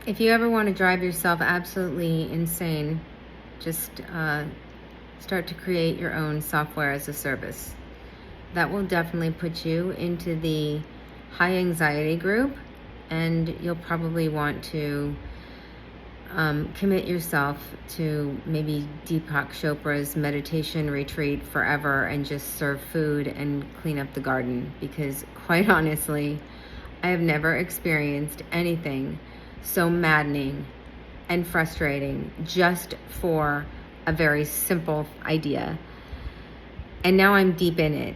If you ever want to drive yourself absolutely insane, just start to create your own software as a service. That will definitely put you into the high anxiety group, and you'll probably want to commit yourself to maybe Deepak Chopra's meditation retreat forever and just serve food and clean up the garden, because quite honestly, I have never experienced anything so maddening and frustrating just for a very simple idea. And now I'm deep in it.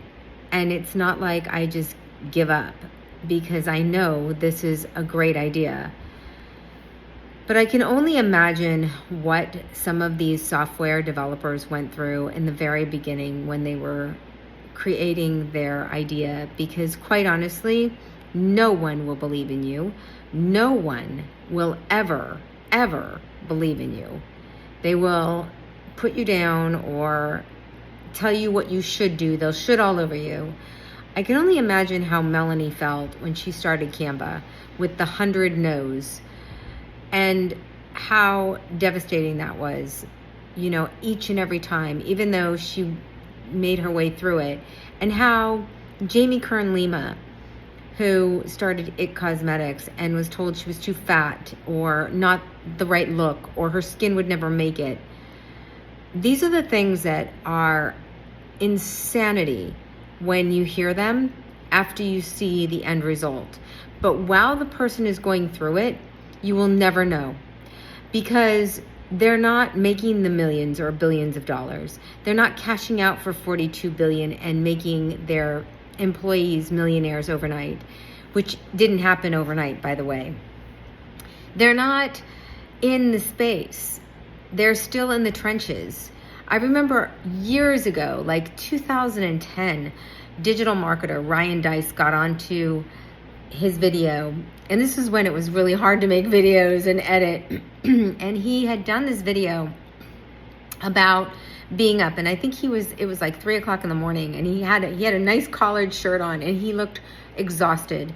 And it's not like I just give up, because I know this is a great idea. But I can only imagine what some of these software developers went through in the very beginning when they were creating their idea, because quite honestly, no one will believe in you. No one will ever believe in you. They will put you down or tell you what you should do. They'll shit all over you. I can only imagine how Melanie felt when she started Canva with the 100 no's, and how devastating that was, each and every time, even though she made her way through it. And how Jamie Kern Lima, who started It Cosmetics and was told she was too fat or not the right look or her skin would never make it. These are the things that are insanity when you hear them after you see the end result. But while the person is going through it, you will never know, because they're not making the millions or billions of dollars. They're not cashing out for $42 billion and making their employees millionaires overnight, which didn't happen overnight, by the way. They're not in the space. They're still in the trenches. I remember years ago, like 2010, digital marketer Ryan Dice got onto his video, and this is when it was really hard to make videos and edit. And he had done this video about being up, and I think it was like 3:00 in the morning, and he had a nice collared shirt on, and he looked exhausted.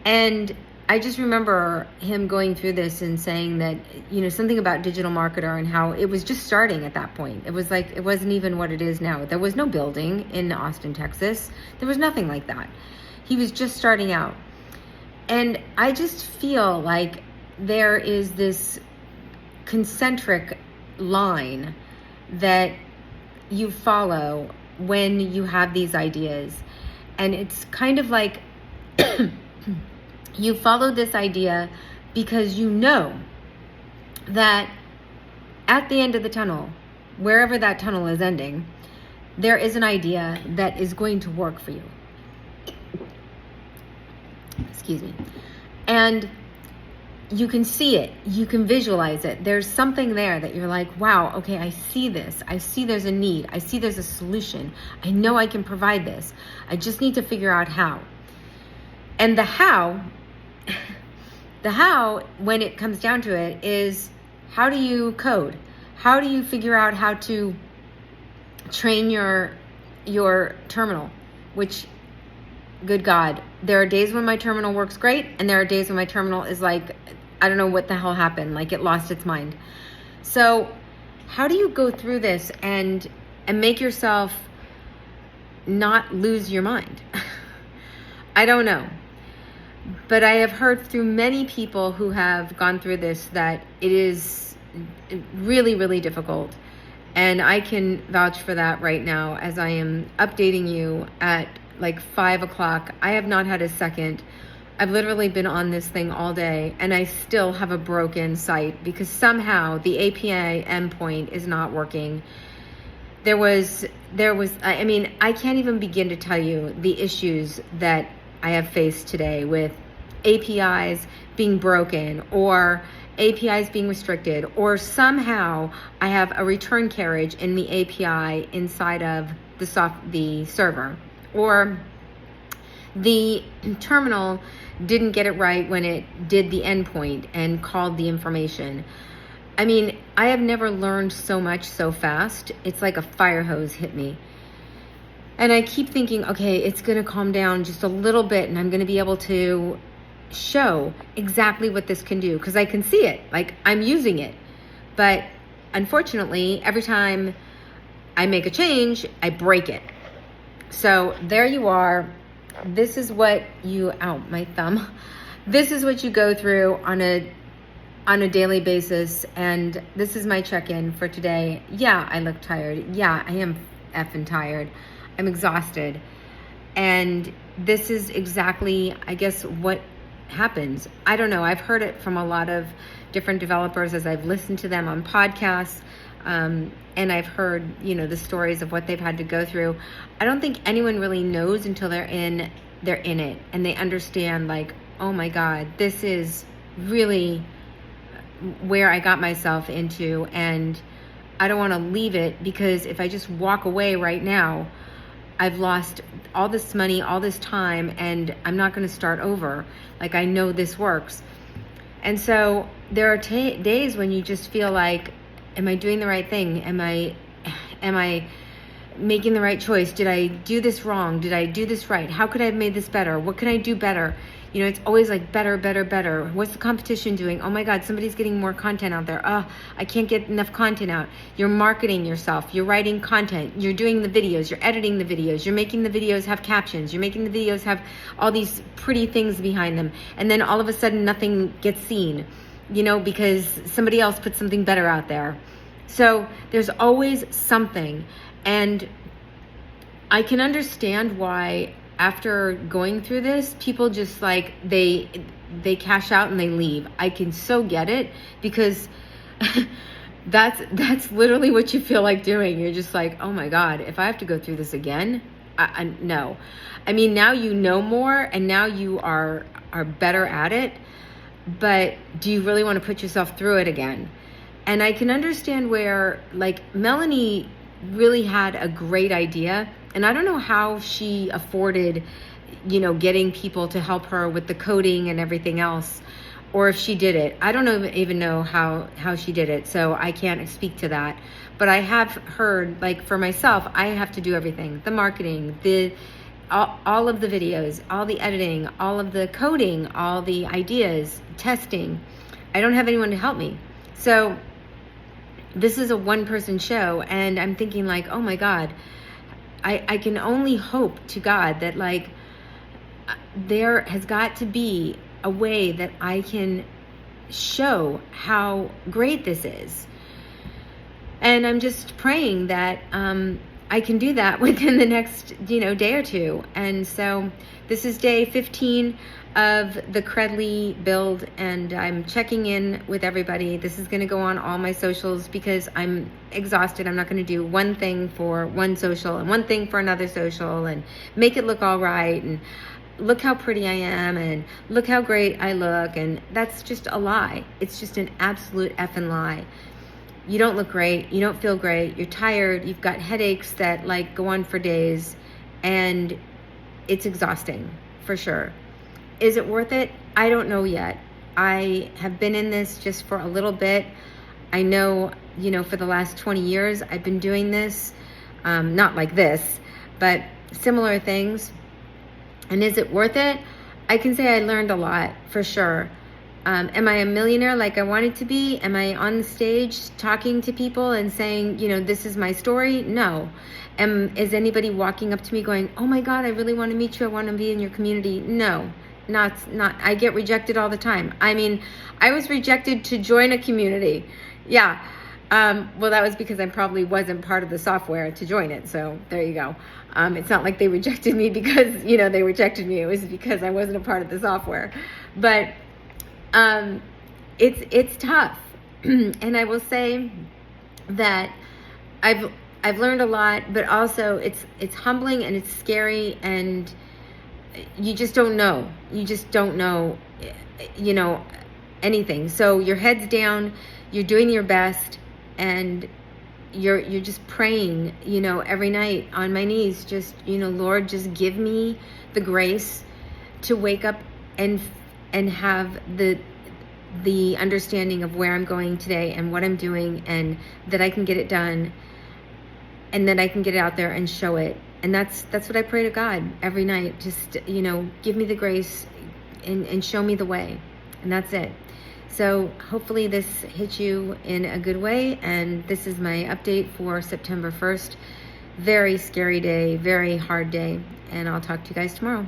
And I just remember him going through this and saying that, something about digital marketer and how it was just starting at that point. It was like, it wasn't even what it is now. There was no building in Austin, Texas. There was nothing like that. He was just starting out. And I just feel like there is this concentric line that you follow when you have these ideas. And it's kind of like you follow this idea because you know that at the end of the tunnel, wherever that tunnel is ending, there is an idea that is going to work for you. Excuse me. And you can see it, you can visualize it. There's something there that you're like, wow, okay, I see this. I see there's a need. I see there's a solution. I know I can provide this. I just need to figure out how. And the how, when it comes down to it, is how do you code? How do you figure out how to train your terminal? Which, good God, there are days when my terminal works great, and there are days when my terminal is like, I don't know what the hell happened, like it lost its mind. So how do you go through this and make yourself not lose your mind? I don't know. But I have heard through many people who have gone through this that it is really, really difficult. And I can vouch for that right now as I am updating you at like 5:00. I have not had a second. I've literally been on this thing all day, and I still have a broken site because somehow the API endpoint is not working. There was, I can't even begin to tell you the issues that I have faced today with APIs being broken or APIs being restricted, or somehow I have a return carriage in the API inside of the server, or the terminal didn't get it right when it did the endpoint and called the information. I have never learned so much so fast. It's like a fire hose hit me. And I keep thinking, okay, it's going to calm down just a little bit and I'm going to be able to show exactly what this can do, because I can see it, like I'm using it. But unfortunately, every time I make a change, I break it. So there you are. This is what you, ow, my thumb. This is what you go through on a daily basis. And this is my check-in for today. Yeah, I look tired. Yeah, I am effing tired. I'm exhausted. And this is exactly, I guess, what happens. I don't know. I've heard it from a lot of different developers as I've listened to them on podcasts. And I've heard, the stories of what they've had to go through. I don't think anyone really knows until they're in it and they understand, like, oh my God, this is really where I got myself into, and I don't want to leave it, because if I just walk away right now, I've lost all this money, all this time, and I'm not going to start over. Like, I know this works. And so there are days when you just feel like, am I doing the right thing? Am I making the right choice? Did I do this wrong? Did I do this right? How could I have made this better? What can I do better? It's always like better, better, better. What's the competition doing? Oh my God, somebody's getting more content out there. I can't get enough content out. You're marketing yourself. You're writing content. You're doing the videos. You're editing the videos. You're making the videos have captions. You're making the videos have all these pretty things behind them. And then all of a sudden nothing gets seen, because somebody else put something better out there. So there's always something. And I can understand why after going through this, people just like, they cash out and they leave. I can so get it, because that's literally what you feel like doing. You're just like, oh my God, if I have to go through this again, no. I mean, now you know more and now you are better at it, but do you really want to put yourself through it again? And I can understand where, like, Melanie really had a great idea, and I don't know how she afforded, getting people to help her with the coding and everything else, or if she did it. I don't even know how she did it, so I can't speak to that. But I have heard, like, for myself, I have to do everything: the marketing, all of the videos, all the editing, all of the coding, all the ideas, testing. I don't have anyone to help me. So this is a one-person show, and I'm thinking, like, oh my God, I can only hope to God that, like, there has got to be a way that I can show how great this is. And I'm just praying that I can do that within the next, day or two. And so this is day 15 of the Credli build, and I'm checking in with everybody. This is going to go on all my socials because I'm exhausted. I'm not going to do one thing for one social and one thing for another social and make it look all right and look how pretty I am and look how great I look. And that's just a lie. It's just an absolute effing lie. You don't look great. You don't feel great. You're tired. You've got headaches that, like, go on for days, and it's exhausting for sure. Is it worth it? I don't know yet. I have been in this just for a little bit. I know, for the last 20 years, I've been doing this, not like this, but similar things. And is it worth it? I can say I learned a lot, for sure. Am I a millionaire like I wanted to be? Am I on the stage talking to people and saying, this is my story? No. Is anybody walking up to me going, oh my God, I really want to meet you. I want to be in your community? No. Not. I get rejected all the time. I mean, I was rejected to join a community. Yeah. Well, that was because I probably wasn't part of the software to join it. So there you go. It's not like they rejected me because, they rejected me. It was because I wasn't a part of the software. But it's tough. And I will say that I've learned a lot, but also it's humbling and it's scary, and you just don't know. You just don't know, anything. So your head's down, you're doing your best, and you're just praying, every night on my knees, just, Lord, just give me the grace to wake up and have the understanding of where I'm going today and what I'm doing, and that I can get it done, and that I can get it out there and show it. And that's what I pray to God every night. Just, give me the grace, and show me the way. And that's it. So hopefully this hit you in a good way. And this is my update for September 1st. Very scary day, very hard day. And I'll talk to you guys tomorrow.